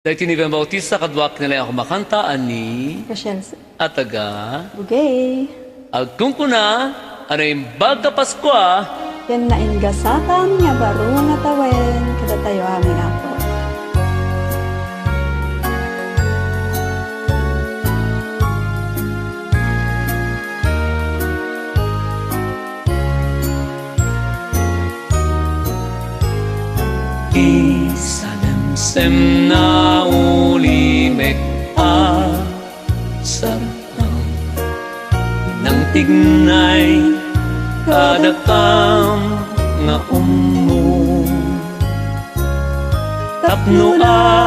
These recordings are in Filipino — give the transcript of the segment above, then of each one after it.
Dahil tinigang Bautista, kadwak nila ako makanta ani Rochelle ataga. Bugay. Agkung ko na, ano yung baga Paskwa, Yan na ingasatan nga baro nga tawen kada tayo amin ako. Isanamsem na ulimek sarang nang tignay kadakam nga umo tapno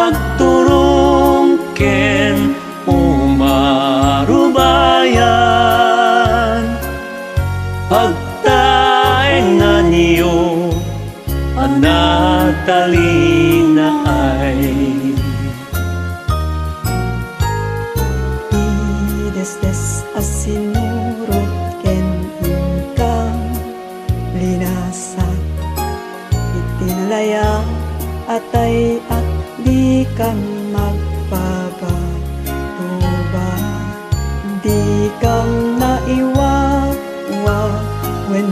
agturong ken umarubayan pagtaengan niyo anatalina ay Desdes asinurot ken ingkang linasat itinalaya atay at di kang magpapatuba di kang naiwawa when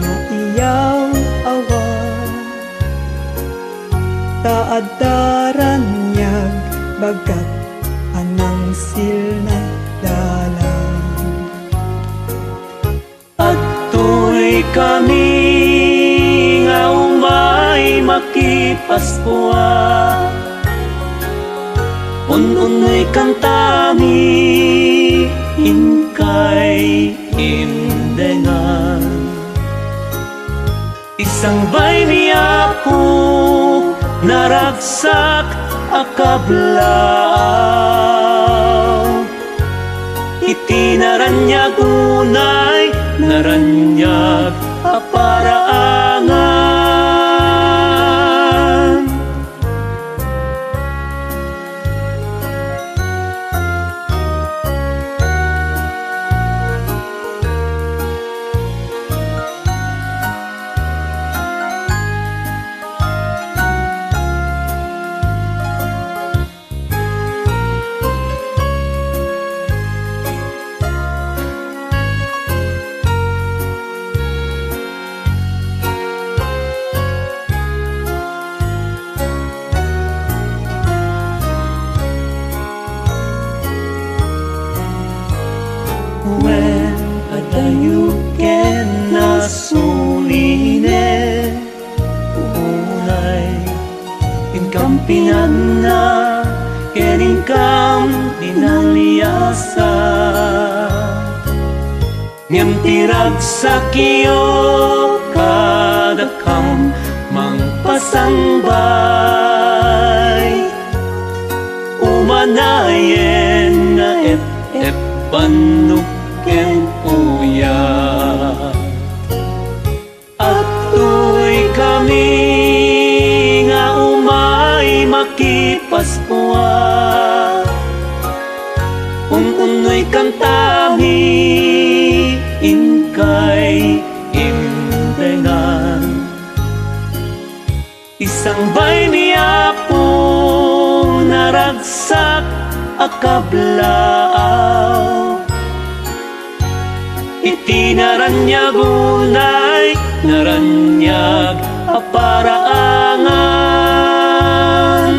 naiyaw awa taadaran niyag bagat anang silnay dalang at tuloy kami nga umay makipaskwa ununoy kantami inkay imdengan isang bay niya po naragsak akablaw itinaranyag unay naranyag aparaangan when adayu ken nasuline unay inkampinan na ken inkam dinaliasa ngem tirag sa kiyo kadakam mangpasangbay umanayen nga ep panuken uya at tuy kami nga umay makipaskwa ununoy kantami inkay imdengan isang bay niya po naragsak akablaaw itinaranyag unay naranyag aparaangan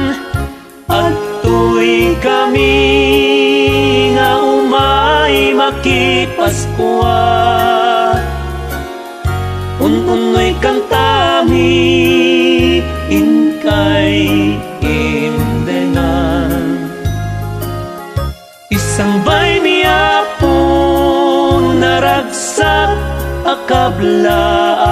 at tuy kami nga umay makipaskwa ununoy kantami inkay imdengan isang bay niya po naragsak akablaaw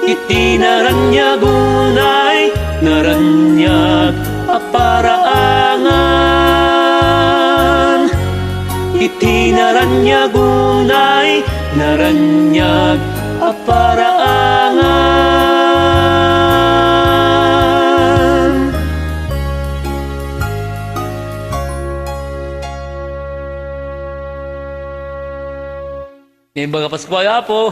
itinaranyag unay naranyag aparaangan itinaranyag unay naranyag aparaangan. Yung mga Paskwa po.